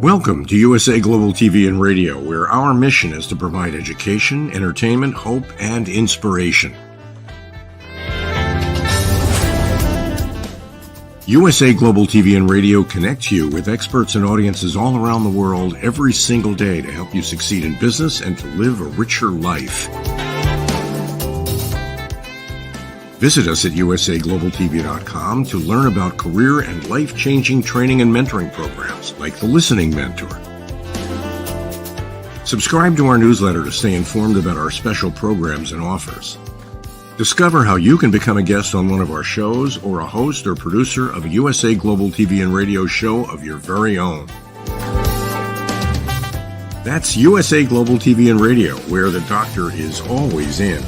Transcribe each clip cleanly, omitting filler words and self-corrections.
Welcome to USA Global TV and Radio, where our mission is to provide education, entertainment, hope, and inspiration. USA Global TV and Radio connects you with experts and audiences all around the world every single day to help you succeed in business and to live a richer life. Visit us at usaglobaltv.com to learn about career and life-changing training and mentoring programs like the Listening Mentor. Subscribe to our newsletter to stay informed about our special programs and offers. Discover how you can become a guest on one of our shows or a host or producer of a USA Global TV and Radio show of your very own. That's USA Global TV and Radio, where the doctor is always in.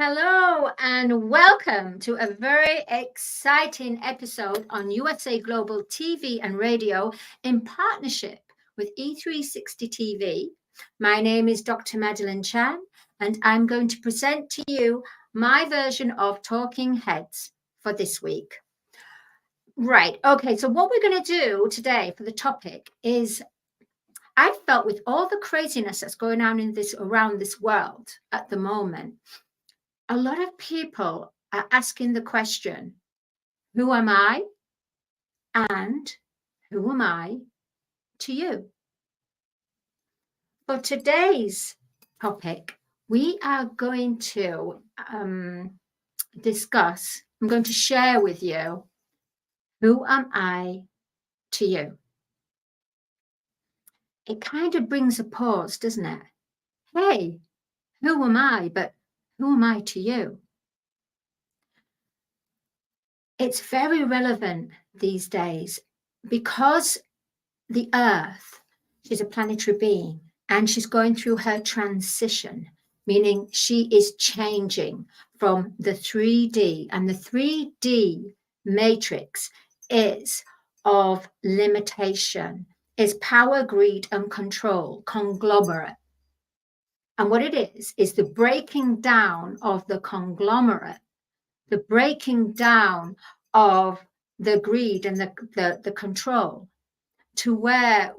Hello and welcome to a very exciting episode on USA Global TV and Radio in partnership with E360 TV. My name is Dr. Madalene Chan and I'm going to present to you my version of Talking Heads for this week. Right, okay, so what we're going to do today for the topic is I felt with all the craziness that's going on around this world at the moment, a lot of people are asking the question, who am I and who am I to you? For today's topic, we are going to discuss, I'm going to share with you, who am I to you? It kind of brings a pause, doesn't it? Hey, who am I? But who am I to you? It's very relevant these days because the Earth, she's a planetary being and she's going through her transition, meaning she is changing from the 3D, and the 3D matrix is of limitation, is power, greed, and control, conglomerate. And what it is the breaking down of the conglomerate, the breaking down of the greed and the control to where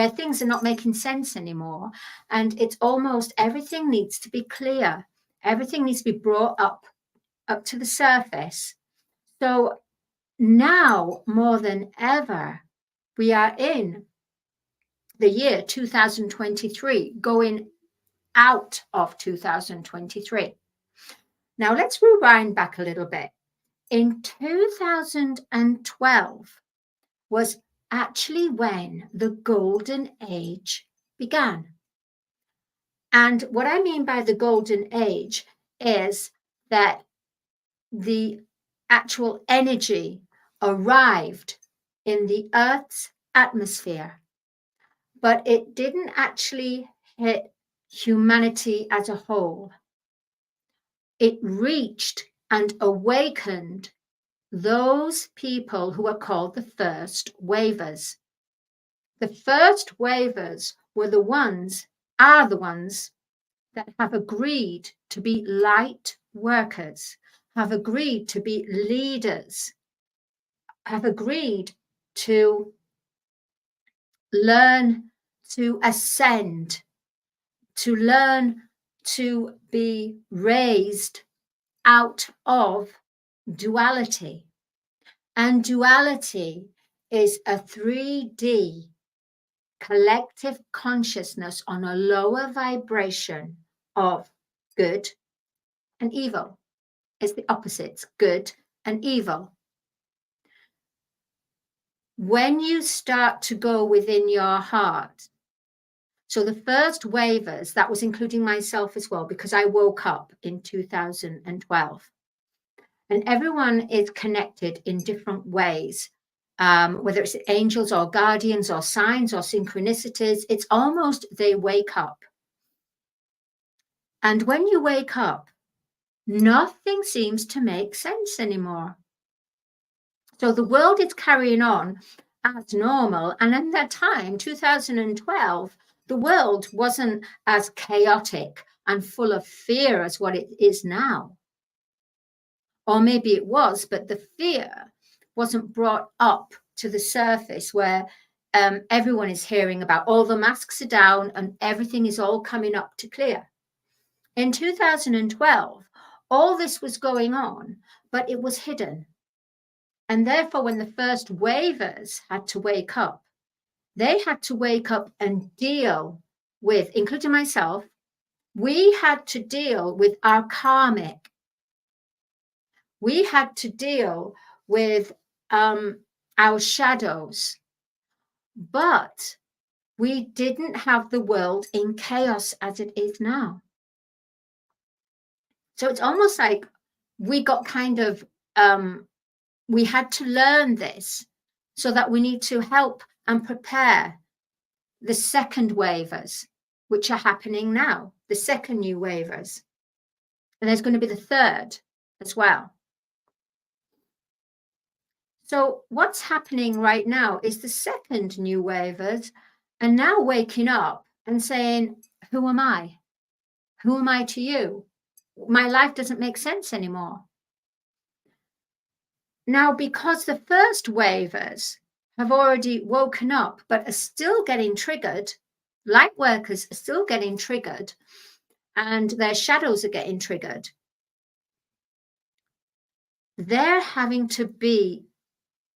things are not making sense anymore. And it's almost everything needs to be clear. Everything needs to be brought up to the surface. So now more than ever, we are in the year 2023, going out of 2023. Now let's rewind back a little bit. In 2012 was actually when the golden age began. And what I mean by the golden age is that the actual energy arrived in the Earth's atmosphere, but it didn't actually hit humanity as a whole. It reached and awakened those people who are called the first wavers. The first wavers are the ones that have agreed to be light workers, have agreed to be leaders, have agreed to learn to ascend, to learn to be raised out of duality. And duality is a 3D collective consciousness on a lower vibration of good and evil. It's the opposites, good and evil. When you start to go within your heart, so the first wavers, that was including myself as well, because I woke up in 2012. And everyone is connected in different ways, whether it's angels or guardians or signs or synchronicities. It's almost they wake up. And when you wake up, nothing seems to make sense anymore. So the world is carrying on as normal. And at that time, 2012, The world wasn't as chaotic and full of fear as what it is now. Or maybe it was, but the fear wasn't brought up to the surface where everyone is hearing about all the masks are down and everything is all coming up to clear. In 2012, all this was going on, but it was hidden. And therefore, when the first wavers had to wake up, they had to wake up and deal with, including myself, we had to deal with our karmic. We had to deal with our shadows. But we didn't have the world in chaos as it is now. So it's almost like we got kind of, we had to learn this so that we need to help and prepare the second wavers, which are happening now, the second new wavers. And there's going to be the third as well. So what's happening right now is the second new wavers are now waking up and saying, who am I? Who am I to you? My life doesn't make sense anymore. Now, because the first wavers have already woken up, but are still getting triggered, light workers are still getting triggered, and their shadows are getting triggered, they're having to be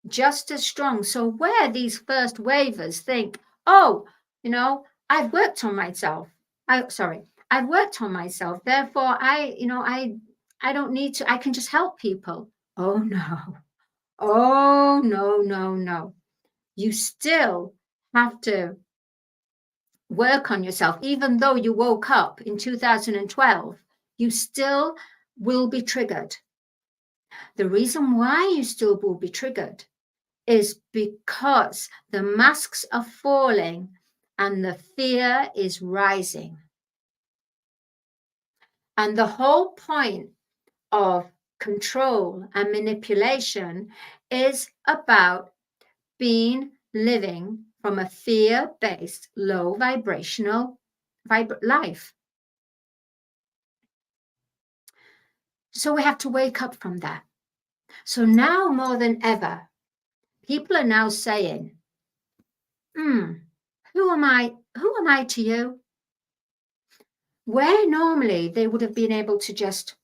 just as strong. So where these first wavers think, oh, you know, I've worked on myself. I've worked on myself. Therefore, I don't need to, I can just help people. Oh, no. Oh, no, no, no. You still have to work on yourself. Even though you woke up in 2012, you still will be triggered. The reason why you still will be triggered is because the masks are falling and the fear is rising. And the whole point of control and manipulation is about living from a fear-based, low vibrational life. So we have to wake up from that. So now more than ever, people are now saying, who am I? Who am I to you? Where normally they would have been able to just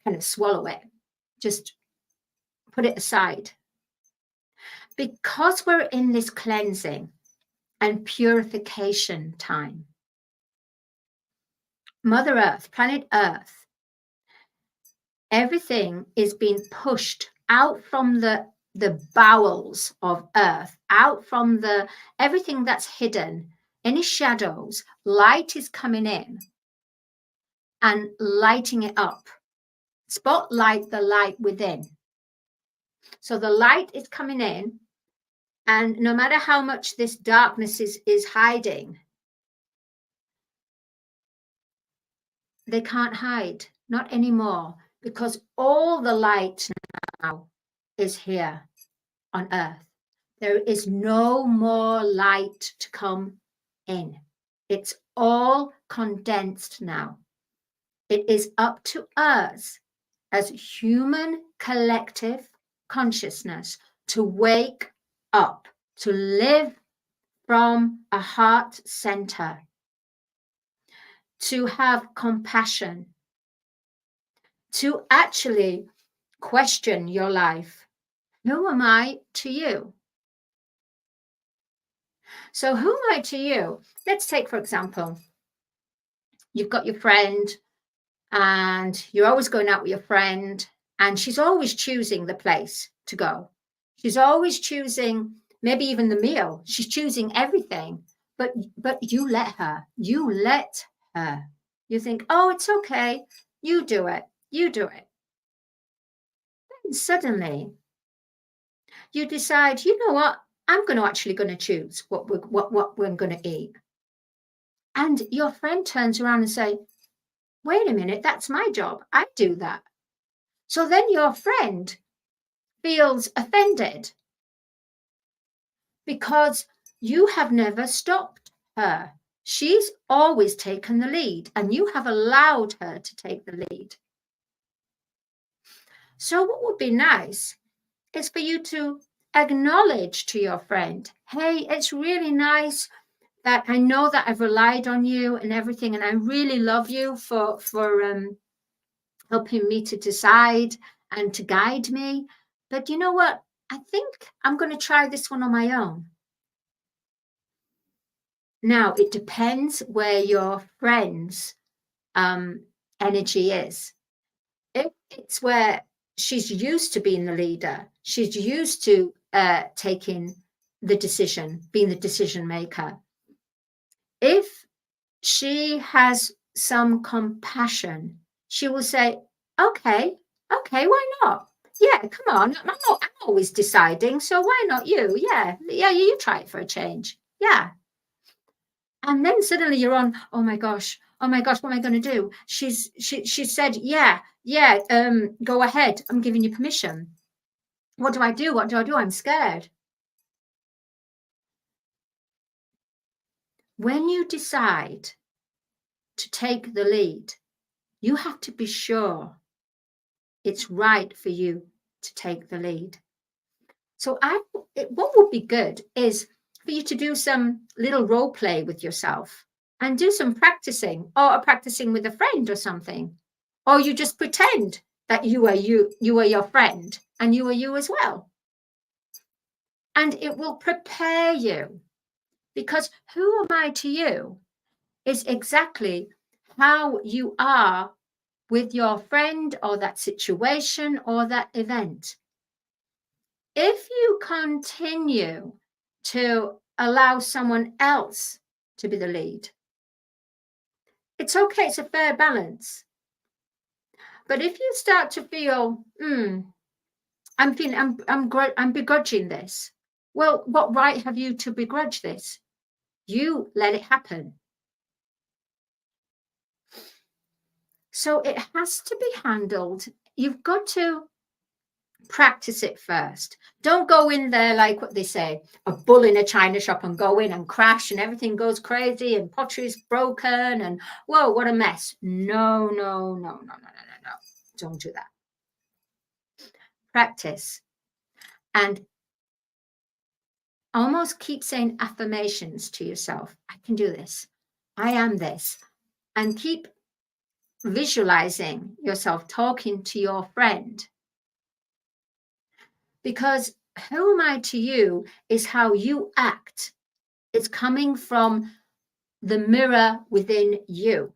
kind of swallow it, just put it aside. Because we're in this cleansing and purification time, Mother Earth, planet Earth, everything is being pushed out from the bowels of Earth, out from everything that's hidden, any shadows. Light is coming in and lighting it up. Spotlight the light within. So the light is coming in, and no matter how much this darkness is hiding, they can't hide, not anymore, because all the light now is here on Earth. There is no more light to come in. It's all condensed now. It is up to us as human collective consciousness to wake up, to live from a heart center, to have compassion, to actually question your life. Who am I to you? So who am I to you? Let's take, for example, you've got your friend and you're always going out with your friend and she's always choosing the place to go. She's always choosing, maybe even the meal. She's choosing everything, but you let her. You let her. You think, oh, it's okay. You do it. You do it. Then suddenly you decide, you know what? I'm going to choose what we're going to eat. And your friend turns around and say, wait a minute, that's my job. I do that. So then your friend feels offended because you have never stopped her. She's always taken the lead, and you have allowed her to take the lead. So what would be nice is for you to acknowledge to your friend, hey, it's really nice that I know that I've relied on you and everything, and I really love you for helping me to decide and to guide me. But you know what? I think I'm going to try this one on my own. Now, it depends where your friend's energy is. If it's where she's used to being the leader, she's used to taking the decision, being the decision maker. If she has some compassion, she will say, okay, why not? Yeah, come on, I'm always deciding, so why not you? Yeah, you try it for a change. Yeah. And then suddenly you're on, oh my gosh, what am I going to do? She said, yeah, go ahead, I'm giving you permission. What do I do? I'm scared. When you decide to take the lead, you have to be sure it's right for you to take the lead. So what would be good is for you to do some little role play with yourself and do some practicing, or practicing with a friend or something. Or you just pretend that you are your friend and you are you as well. And it will prepare you, because who am I to you is exactly how you are with your friend or that situation or that event. If you continue to allow someone else to be the lead, it's okay, it's a fair balance. But if you start to feel, I'm begrudging this. Well, what right have you to begrudge this? You let it happen. So it has to be handled. You've got to practice it first. Don't go in there like what they say, a bull in a china shop, and go in and crash and everything goes crazy and pottery's broken and whoa, what a mess. No. Don't do that. Practice and almost keep saying affirmations to yourself. I can do this. I am this. And keep visualizing yourself talking to your friend. Because who am I to you is how you act. It's coming from the mirror within you.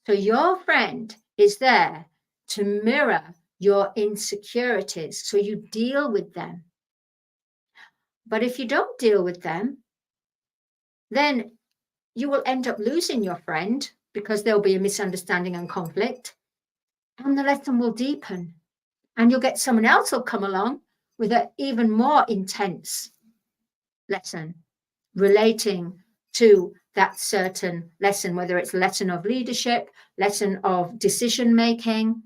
So your friend is there to mirror your insecurities, so you deal with them. But if you don't deal with them, then you will end up losing your friend, because there'll be a misunderstanding and conflict, and the lesson will deepen, and you'll get someone else will come along with an even more intense lesson relating to that certain lesson, whether it's a lesson of leadership, lesson of decision making.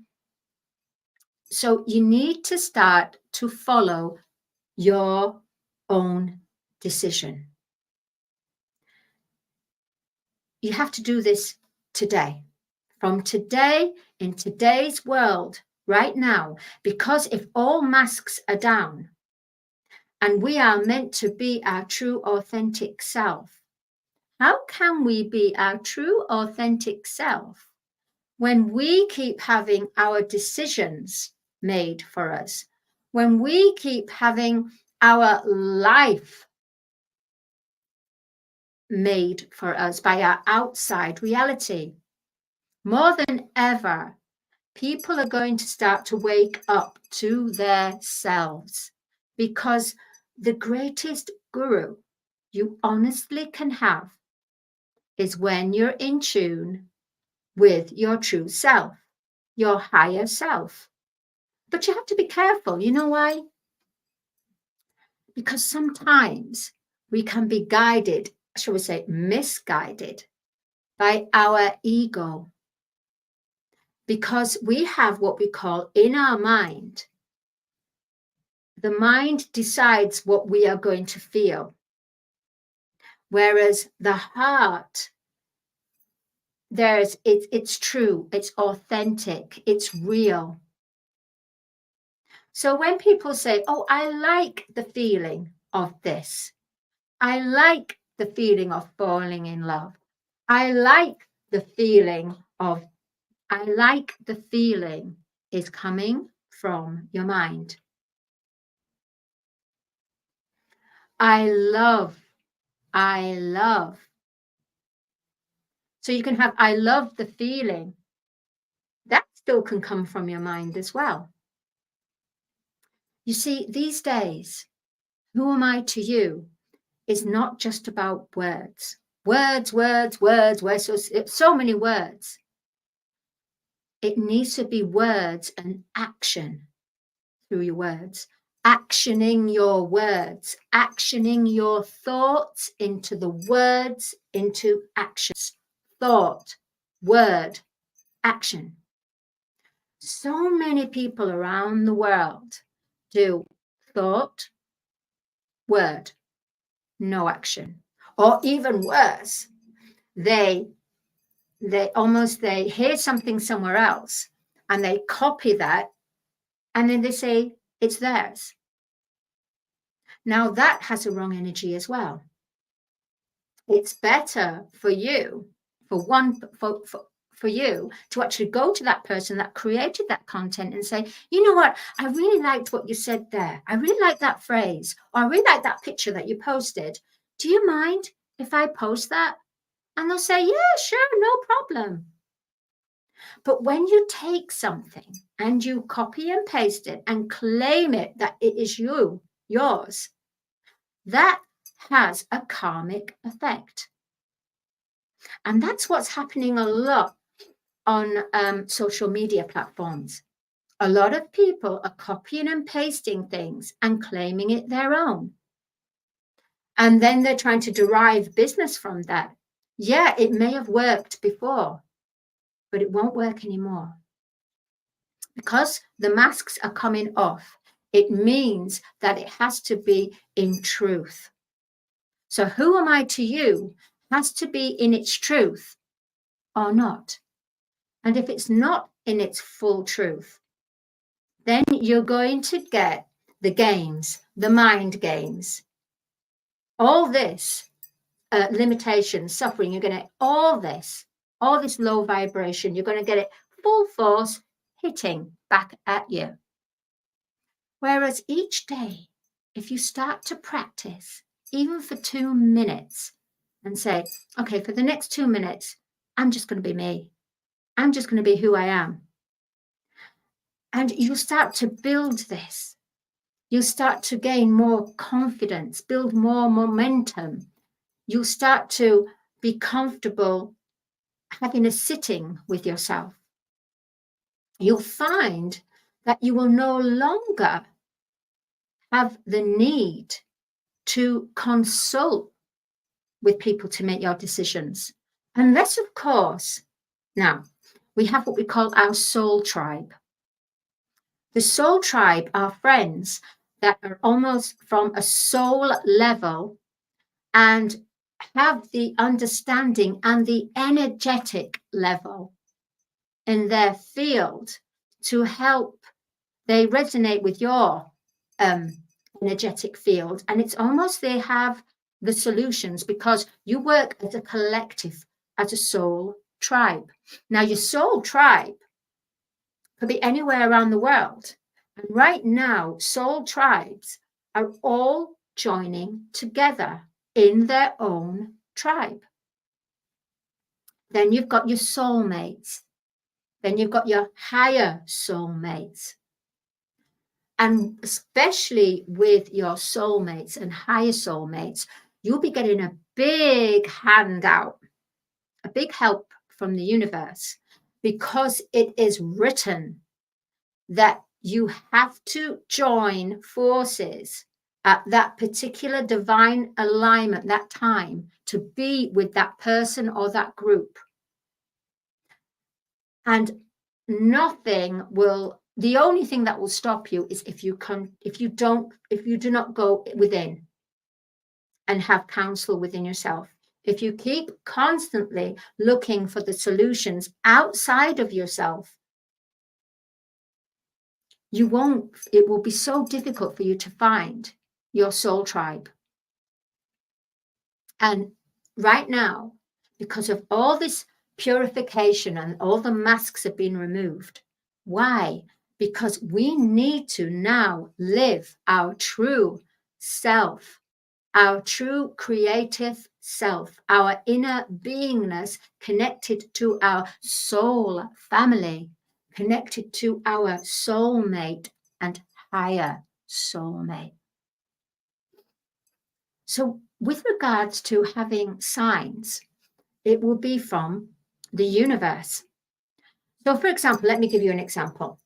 So you need to start to follow your own decision. You have to do this today, from today, in today's world, right now, because if all masks are down and we are meant to be our true, authentic self, how can we be our true, authentic self when we keep having our decisions made for us, when we keep having our life made for us by our outside reality? More than ever, people are going to start to wake up to their selves, because the greatest guru you honestly can have is when you're in tune with your true self, your higher self. But you have to be careful. You know why? Because sometimes we can be guided, shall we say, misguided by our ego. Because we have what we call in our mind, the mind decides what we are going to feel. Whereas the heart, it's true, it's authentic, it's real. So when people say, oh, I like the feeling of this, I like the feeling of falling in love, I like the feeling is coming from your mind. I love. So you can have, I love the feeling. That still can come from your mind as well. You see, these days, who am I to you is not just about words. Words, so many words. It needs to be words and action through your words. Actioning your words, actioning your thoughts into the words, into actions. Thought, word, action. So many people around the world do thought, word, no action. Or even worse, they hear something somewhere else and they copy that and then they say it's theirs. Now that has a wrong energy as well. It's better for you, for you to actually go to that person that created that content and say, you know what, I really liked what you said there. I really like that phrase, or I really like that picture that you posted. Do you mind if I post that? And they'll say, yeah, sure, no problem. But when you take something and you copy and paste it and claim it that it is yours, that has a karmic effect. And that's what's happening a lot on social media platforms. A lot of people are copying and pasting things and claiming it their own. And then they're trying to derive business from that. Yeah, it may have worked before, but it won't work anymore. Because the masks are coming off, it means that it has to be in truth. So who am I to you has to be in its truth or not. And if it's not in its full truth, then you're going to get the games, the mind games, all this limitation, suffering. You're going to all this low vibration, you're going to get it full force hitting back at you. Whereas each day, if you start to practice, even for 2 minutes, and say, okay, for the next 2 minutes, I'm just going to be me. I'm just going to be who I am. And you start to build this. You start to gain more confidence, build more momentum. You start to be comfortable having a sitting with yourself. You'll find that you will no longer have the need to consult with people to make your decisions. Unless, of course, now we have what we call our soul tribe. The soul tribe are friends that are almost from a soul level and have the understanding and the energetic level in their field to help. They resonate with your energetic field, and it's almost they have the solutions because you work as a collective, as a soul tribe. Now, your soul tribe could be anywhere around the world. And right now, soul tribes are all joining together in their own tribe. Then you've got your soulmates. Then you've got your higher soulmates. And especially with your soulmates and higher soulmates, you'll be getting a big handout, a big help from the universe, because it is written that you have to join forces at that particular divine alignment, that time, to be with that person or that group. And nothing will, the only thing that will stop you is if you do not go within. and have counsel within yourself. If you keep constantly looking for the solutions outside of yourself, it will be so difficult for you to find your soul tribe. And right now, because of all this purification and all the masks have been removed, why? Because we need to now live our true self, our true creative self, our inner beingness connected to our soul family, connected to our soulmate and higher soulmate. So with regards to having signs, it will be from the universe. So for example, let me give you an example.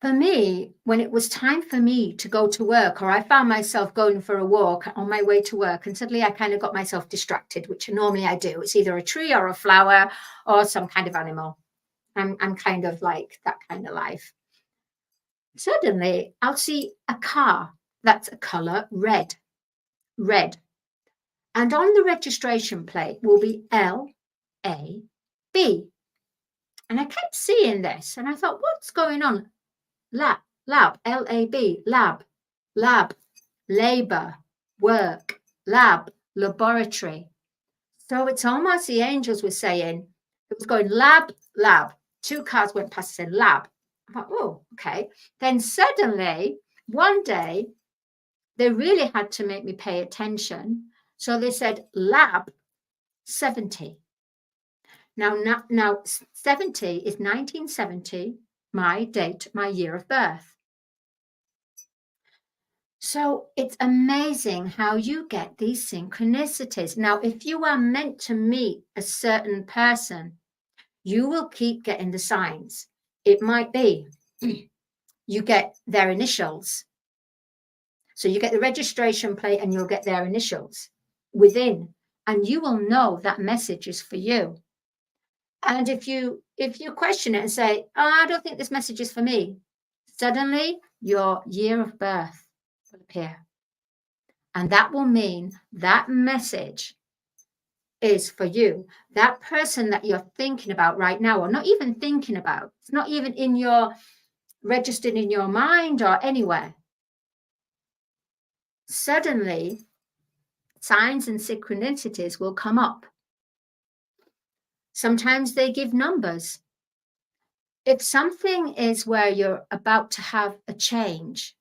For me, when it was time for me to go to work, or I found myself going for a walk on my way to work, and suddenly I kind of got myself distracted, which normally I do. It's either a tree or a flower or some kind of animal. I'm kind of like that kind of life. Suddenly, I'll see a car that's a color red. And on the registration plate will be LAB. And I kept seeing this, and I thought, what's going on? Lab, LAB, lab, labor, work, lab, laboratory. So it's almost the angels were saying, it was going lab. Two cars went past and said lab. I thought, oh, okay. Then suddenly, one day, they really had to make me pay attention. So they said lab 70. Now 70 is 1970. My date, my year of birth. So it's amazing how you get these synchronicities. Now, if you are meant to meet a certain person, you will keep getting the signs. It might be you get their initials. So you get the registration plate and you'll get their initials within, and you will know that message is for you. And if you question it and say, oh, I don't think this message is for me, suddenly your year of birth will appear. And that will mean that message is for you. That person that you're thinking about right now, or not even thinking about, it's not even in your registered in your mind or anywhere. Suddenly, signs and synchronicities will come up. Sometimes they give numbers. If something is where you're about to have a change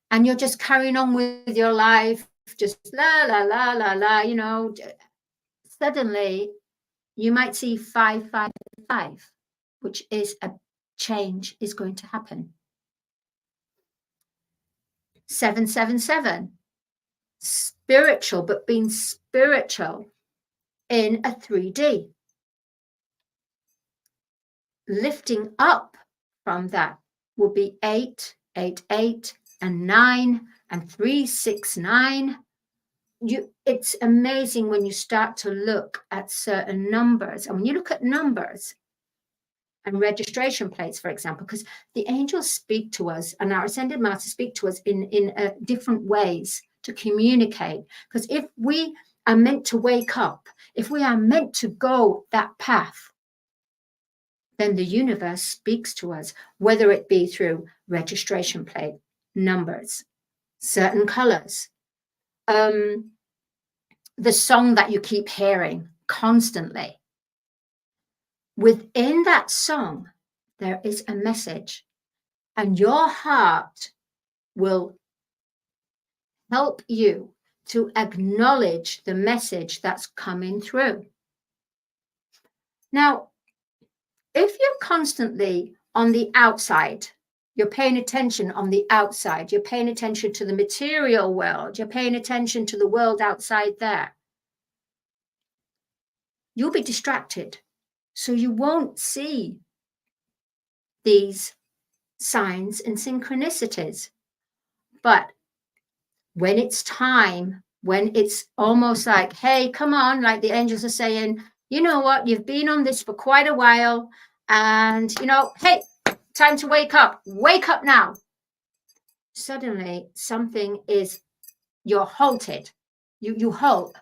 and you're just carrying on with your life, just la, la, la, la, la, you know, suddenly you might see 555, which is a change is going to happen. 777, spiritual, but being spiritual in a 3D. Lifting up from that will be 888 and 9 and 369. It's amazing when you start to look at certain numbers. And when you look at numbers and registration plates, for example, because the angels speak to us and our ascended masters speak to us in different ways to communicate. Because if we are meant to wake up, if we are meant to go that path, then the universe speaks to us, whether it be through registration plate, numbers, certain colors, the song that you keep hearing constantly. Within that song, there is a message, and your heart will help you to acknowledge the message that's coming through. Now, if you're constantly on the outside, you're paying attention on the outside, you're paying attention to the material world, you're paying attention to the world outside there, you'll be distracted. So you won't see these signs and synchronicities. But when it's time, when it's almost like, hey, come on, like the angels are saying, you know what, you've been on this for quite a while, and, you know, hey, time to wake up now. Suddenly, something is you're halted. You halt,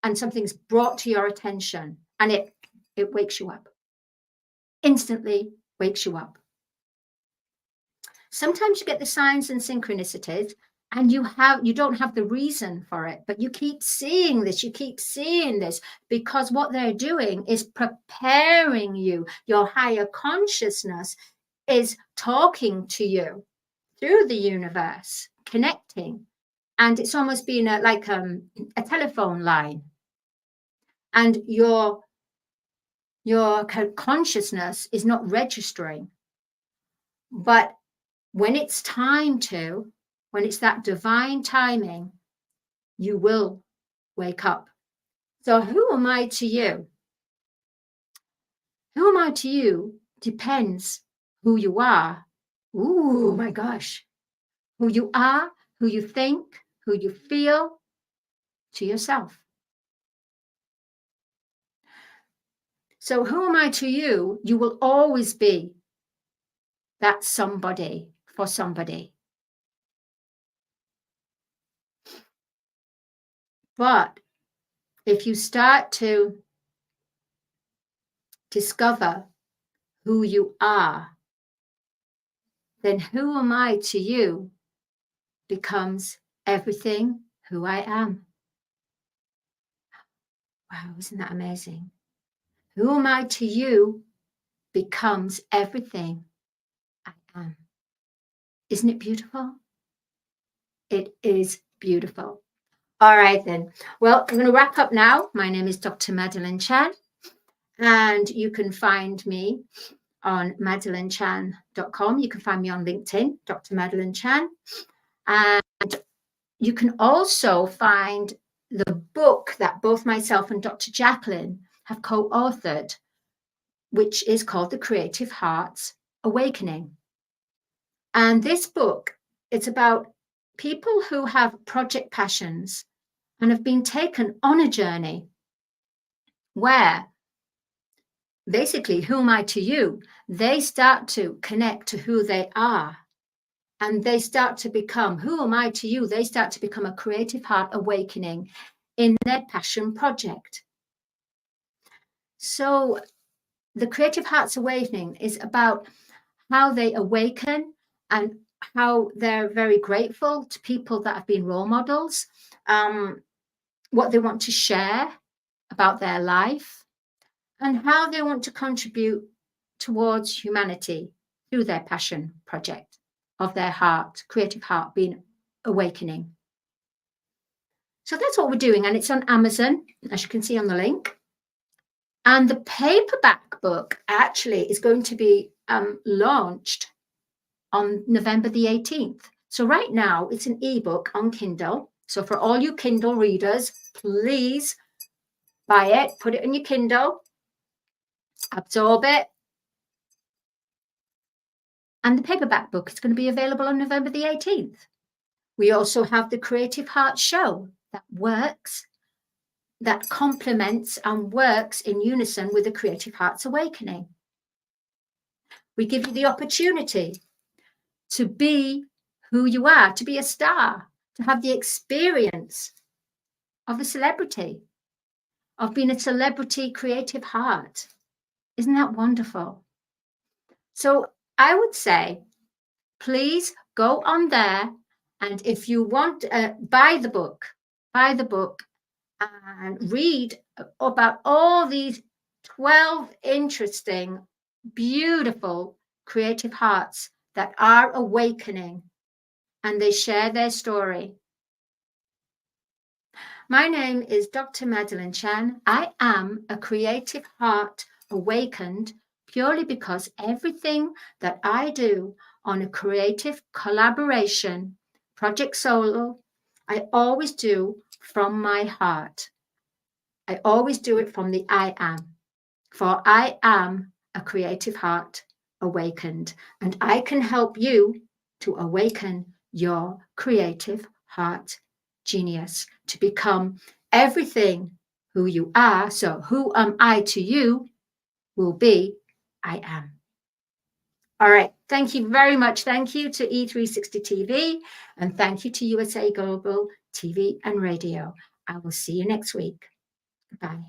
and something's brought to your attention, and it wakes you up. Instantly wakes you up. Sometimes you get the signs and synchronicities, and you don't have the reason for it, but you keep seeing this, because what they're doing is preparing you. Your higher consciousness is talking to you through the universe, connecting, and it's almost been like a telephone line, and your consciousness is not registering. But when it's time to, when it's that divine timing, you will wake up. So who am I to you? Who am I to you depends who you are. Ooh, my gosh. Who you are, who you think, who you feel, to yourself. So who am I to you? You will always be that somebody for somebody. But if you start to discover who you are, then who am I to you becomes everything who I am. Wow, isn't that amazing? Who am I to you becomes everything I am. Isn't it beautiful? It is beautiful. All right, then. Well, I'm going to wrap up now. My name is Dr. Madalene Chan, and you can find me on madelenechan.com. You can find me on LinkedIn, Dr. Madalene Chan. And you can also find the book that both myself and Dr. Jacqueline have co-authored, which is called The Creative Heart's Awakening. And this book, it's about people who have project passions and have been taken on a journey where basically, who am I to you? They start to connect to who they are, and they start to become, who am I to you? They start to become a creative heart awakening in their passion project. So the Creative Heart's Awakening is about how they awaken and how they're very grateful to people that have been role models, what they want to share about their life, and how they want to contribute towards humanity through their passion project of their heart, creative heart being awakening. So that's what we're doing, and it's on Amazon, as you can see on the link. And the paperback book actually is going to be launched on November the 18th. So right now it's an ebook on Kindle. So for all you Kindle readers, please buy it, put it in your Kindle, absorb it. And the paperback book is going to be available on November the 18th. We also have the Creative Heart Show that works, that complements and works in unison with the Creative Heart's Awakening. We give you the opportunity to be who you are, to be a star, to have the experience of a celebrity, of being a celebrity creative heart. Isn't that wonderful? So I would say, please go on there, and if you want, buy the book and read about all these 12 interesting, beautiful creative hearts that are awakening, and they share their story. My name is Dr. Madalene Chan. I am a creative heart awakened purely because everything that I do on a creative collaboration, project solo, I always do from my heart. I always do it from the I am, for I am a creative heart awakened, and I can help you to awaken your creative heart genius to become everything who you are. So who am I to you will be I am. All right. Thank you very much. Thank you to E360 TV, and thank you to USA Global TV and Radio. I will see you next week. Bye.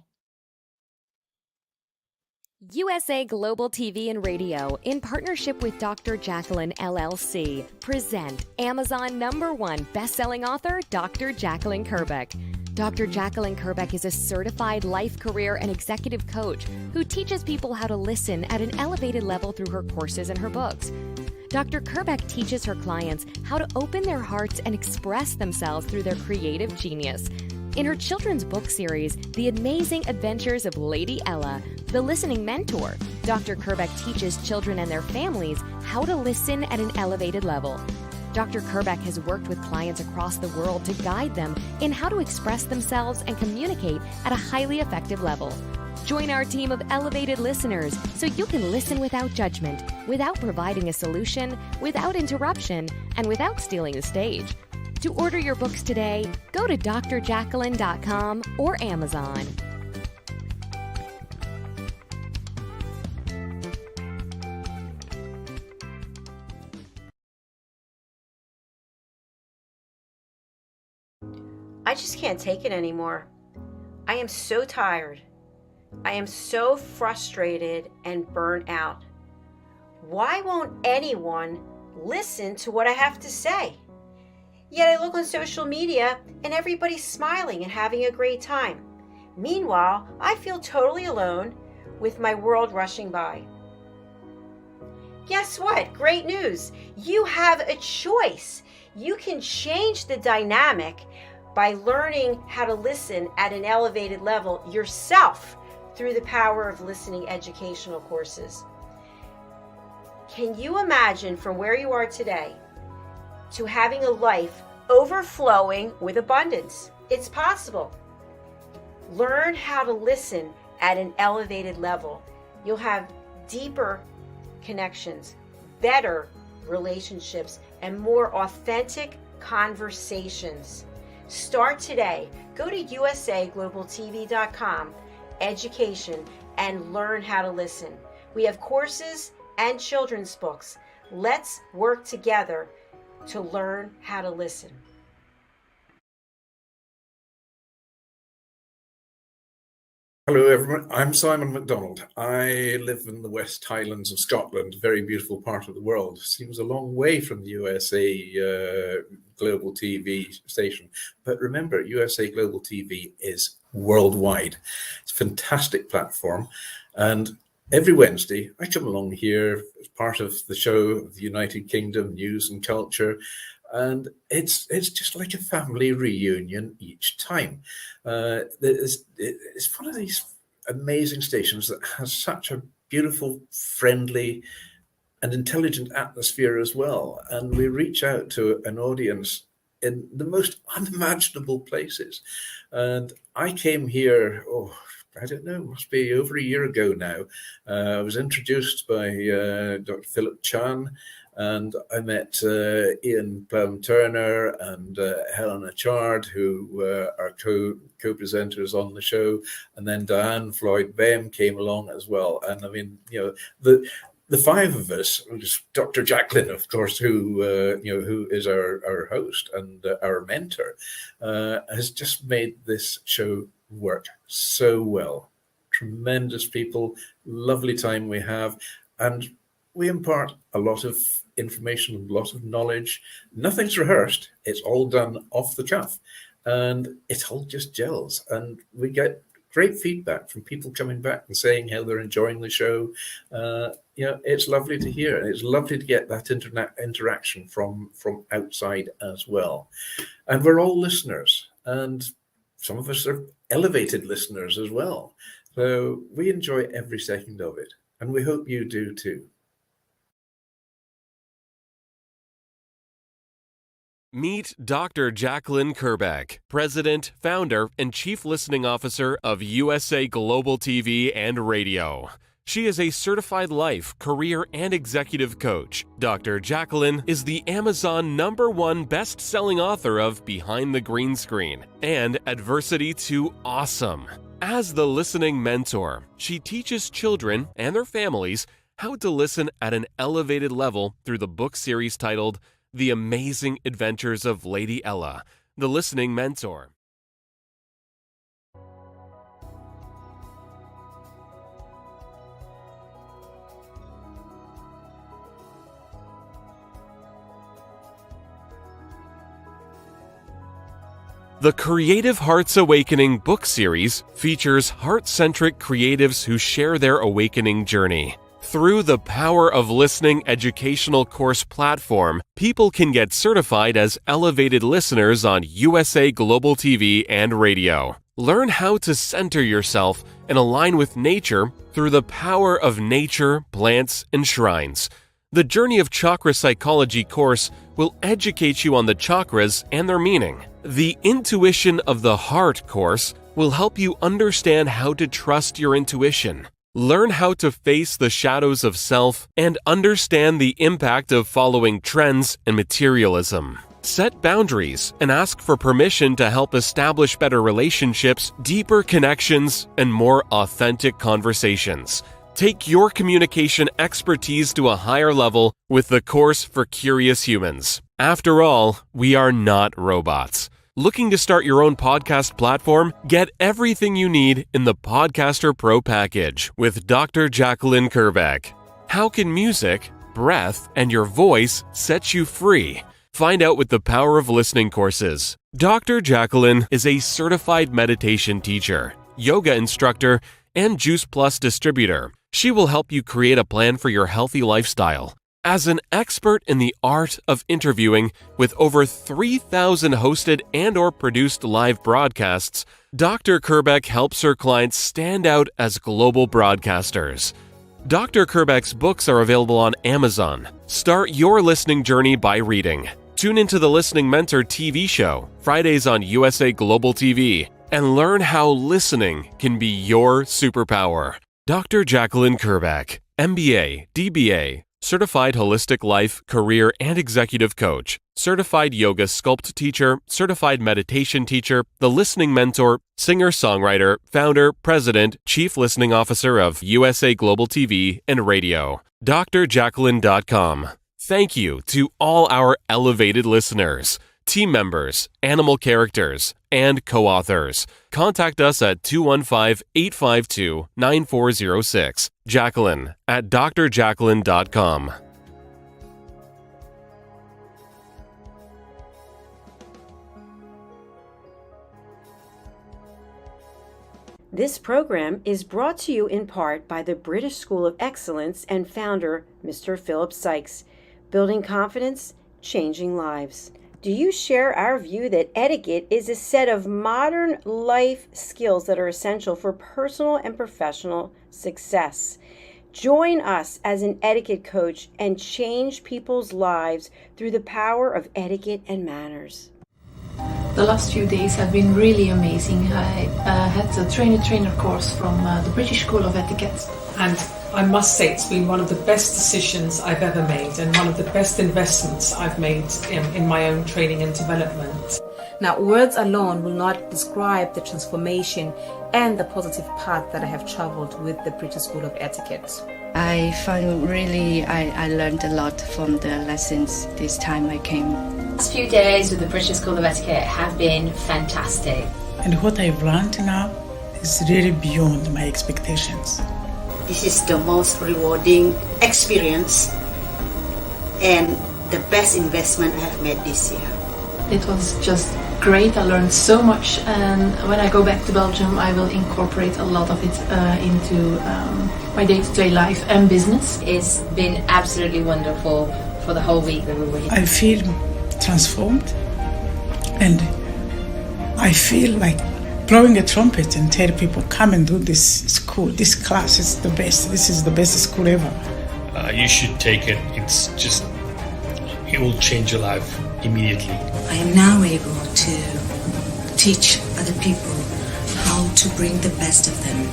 USA Global TV and Radio, in partnership with Dr. Jacqueline LLC, present Amazon #1 best-selling author, Dr. Jacqueline Kerbeck. Dr. Jacqueline Kerbeck is a certified life, career, and executive coach who teaches people how to listen at an elevated level through her courses and her books. Dr. Kerbeck teaches her clients how to open their hearts and express themselves through their creative genius. In her children's book series, The Amazing Adventures of Lady Ella, The Listening Mentor, Dr. Kerbeck teaches children and their families how to listen at an elevated level. Dr. Kerbeck has worked with clients across the world to guide them in how to express themselves and communicate at a highly effective level. Join our team of elevated listeners so you can listen without judgment, without providing a solution, without interruption, and without stealing the stage. To order your books today, go to drjacqueline.com or Amazon. I just can't take it anymore. I am so tired. I am so frustrated and burnt out. Why won't anyone listen to what I have to say? Yet I look on social media and everybody's smiling and having a great time. Meanwhile, I feel totally alone with my world rushing by. Guess what? Great news. You have a choice. You can change the dynamic by learning how to listen at an elevated level yourself through the power of listening educational courses. Can you imagine from where you are today to having a life overflowing with abundance? It's possible. Learn how to listen at an elevated level. You'll have deeper connections, better relationships, and more authentic conversations. Start today. Go to usaglobaltv.com, education, and learn how to listen. We have courses and children's books. Let's work together to learn how to listen. Hello everyone, I'm Simon MacDonald. I live in the West Highlands of Scotland, a very beautiful part of the world. Seems a long way from the USA Global TV station. But remember, USA Global TV is worldwide. It's a fantastic platform. And every Wednesday, I come along here as part of the show of the United Kingdom, News and Culture. And it's just like a family reunion each time. It's one of these amazing stations that has such a beautiful, friendly, and intelligent atmosphere as well. And we reach out to an audience in the most unimaginable places. And I came here, I don't know, must be over a year ago now. I was introduced by Dr. Philip Chan, and I met Ian Plum-Turner and Helena Chard, who are co-presenters on the show. And then Diane Floyd-Bem came along as well. And I mean, the five of us, Dr. Jacqueline, of course, who is our host and our mentor, has just made this show work so well. Tremendous people, lovely time we have, and we impart a lot of information, a lot of knowledge. Nothing's rehearsed. It's all done off the cuff, and it all just gels. And we get great feedback from people coming back and saying how they're enjoying the show. It's lovely to hear. It's lovely to get that interaction from outside as well. And we're all listeners, and some of us are elevated listeners as well. So we enjoy every second of it, and we hope you do too. Meet Dr. Jacqueline Kerbeck, President, Founder, and Chief Listening Officer of USA Global TV and Radio. She is a certified life, career, and executive coach. Dr. Jacqueline is the Amazon #1 best-selling author of Behind the Green Screen and Adversity to Awesome. As the listening mentor, she teaches children and their families how to listen at an elevated level through the book series titled The Amazing Adventures of Lady Ella, the Listening Mentor. The Creative Hearts Awakening book series features heart-centric creatives who share their awakening journey. Through the Power of Listening educational course platform, people can get certified as elevated listeners on USA Global TV and radio. Learn how to center yourself and align with nature through the power of nature, plants, and shrines. The Journey of Chakra Psychology course will educate you on the chakras and their meaning. The Intuition of the Heart course will help you understand how to trust your intuition. Learn how to face the shadows of self and understand the impact of following trends and materialism. Set boundaries and ask for permission to help establish better relationships, deeper connections, and more authentic conversations. Take your communication expertise to a higher level with the course for curious humans. After all, we are not robots. Looking to start your own podcast platform? Get everything you need in the Podcaster Pro package with Dr. Jacqueline Kerbeck. How can music, breath, and your voice set you free? Find out with the Power of Listening courses. Dr. Jacqueline is a certified meditation teacher, yoga instructor, and Juice Plus distributor. She will help you create a plan for your healthy lifestyle. As an expert in the art of interviewing with over 3,000 hosted and/or produced live broadcasts, Dr. Kerbeck helps her clients stand out as global broadcasters. Dr. Kerbeck's books are available on Amazon. Start your listening journey by reading. Tune into the Listening Mentor TV show, Fridays on USA Global TV, and learn how listening can be your superpower. Dr. Jacqueline Kerbeck, MBA, DBA, Certified Holistic Life, Career, and Executive Coach, Certified Yoga Sculpt Teacher, Certified Meditation Teacher, The Listening Mentor, Singer-Songwriter, Founder, President, Chief Listening Officer of USA Global TV and Radio. drjacqueline.com. Thank you to all our elevated listeners, team members, animal characters, and co-authors. Contact us at 215-852-9406. Jacqueline at drjacqueline.com. This program is brought to you in part by the British School of Excellence and founder, Mr. Philip Sykes. Building confidence, changing lives. Do you share our view that etiquette is a set of modern life skills that are essential for personal and professional success? Join us as an etiquette coach and change people's lives through the power of etiquette and manners. The last few days have been really amazing. I had a trainer course from the British School of Etiquette. And I must say it's been one of the best decisions I've ever made and one of the best investments I've made in my own training and development. Now, words alone will not describe the transformation and the positive path that I have traveled with the British School of Etiquette. I found I learned a lot from the lessons this time I came. The last few days with the British School of Etiquette have been fantastic. And what I've learned now is really beyond my expectations. This is the most rewarding experience and the best investment I have made this year. It was just great. I learned so much, and when I go back to Belgium I will incorporate a lot of it into my day-to-day life and business. It's been absolutely wonderful for the whole week that we were here. I feel transformed, and I feel like blowing a trumpet and tell people, come and do this school, this class is the best, this is the best school ever. You should take it. It will change your life immediately. I am now able to teach other people how to bring the best of them.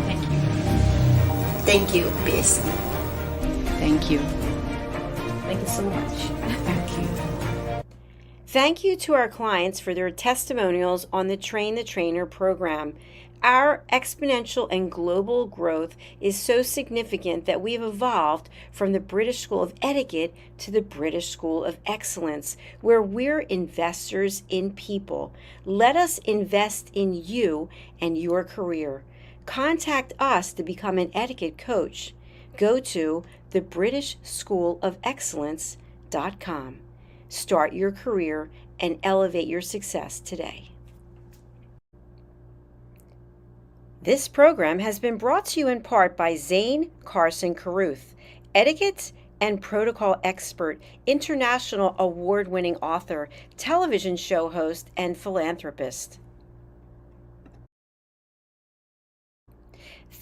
Thank you. Thank you, BSc. Thank you. Thank you so much. Thank you. Thank you to our clients for their testimonials on the Train the Trainer program. Our exponential and global growth is so significant that we've evolved from the British School of Etiquette to the British School of Excellence, where we're investors in people. Let us invest in you and your career. Contact us to become an etiquette coach. Go to thebritishschoolofexcellence.com. Start your career and elevate your success today. This program has been brought to you in part by Zane Carson Carruth, etiquette and protocol expert, international award-winning author, television show host, and philanthropist.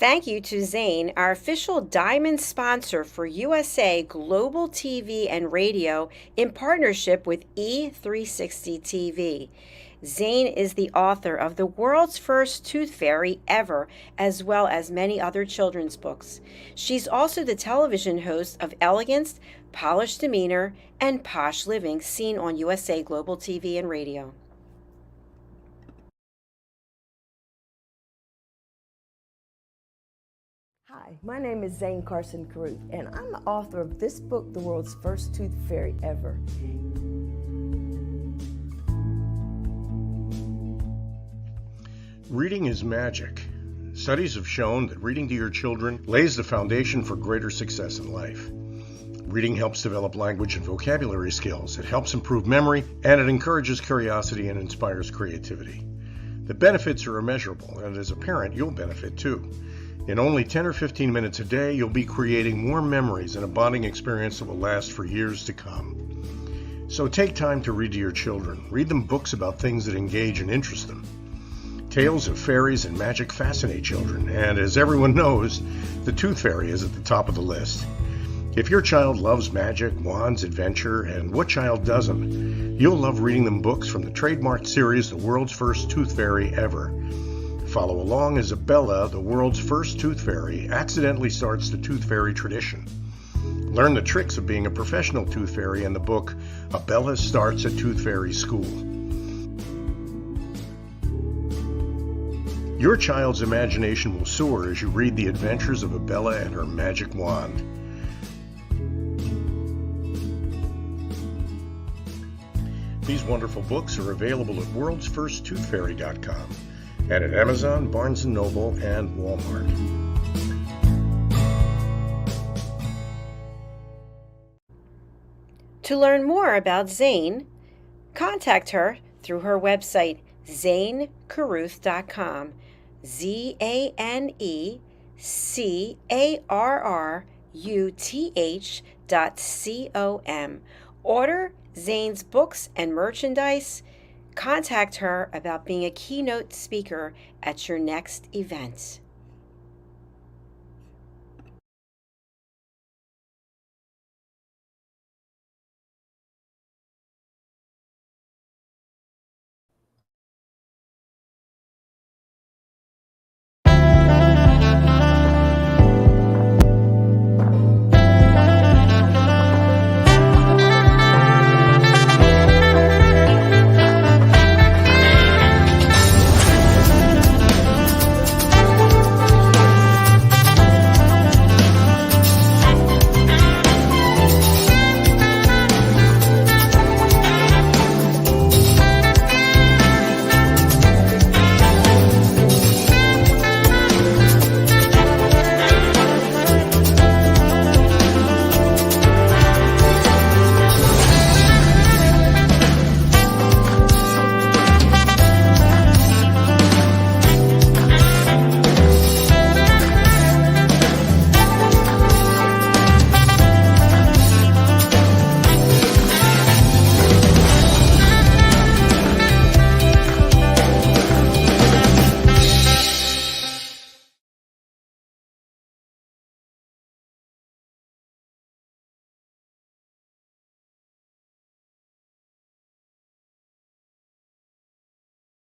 Thank you to Zane, our official diamond sponsor for USA Global TV and Radio in partnership with E360 TV. Zane is the author of The World's First Tooth Fairy Ever, as well as many other children's books. She's also the television host of Elegance, Polished Demeanor, and Posh Living, seen on USA Global TV and Radio. Hi, my name is Zane Carson Carruth, and I'm the author of this book, The World's First Tooth Fairy Ever. Reading is magic. Studies have shown that reading to your children lays the foundation for greater success in life. Reading helps develop language and vocabulary skills. It helps improve memory, and it encourages curiosity and inspires creativity. The benefits are immeasurable, and as a parent, you'll benefit too. In only 10 or 15 minutes a day, you'll be creating more memories and a bonding experience that will last for years to come. So take time to read to your children. Read them books about things that engage and interest them. Tales of fairies and magic fascinate children, and as everyone knows, the Tooth Fairy is at the top of the list. If your child loves magic, wands, adventure, and what child doesn't, you'll love reading them books from the trademarked series The World's First Tooth Fairy Ever. Follow along as Abella, the world's first tooth fairy, accidentally starts the tooth fairy tradition. Learn the tricks of being a professional tooth fairy in the book Abella Starts a Tooth Fairy School. Your child's imagination will soar as you read the adventures of Abella and her magic wand. These wonderful books are available at worldsfirsttoothfairy.com and at Amazon, Barnes & Noble, and Walmart. To learn more about Zane, contact her through her website, zanecarruth.com, ZaneCarruth.com. Order Zane's books and merchandise. Contact her about being a keynote speaker at your next event.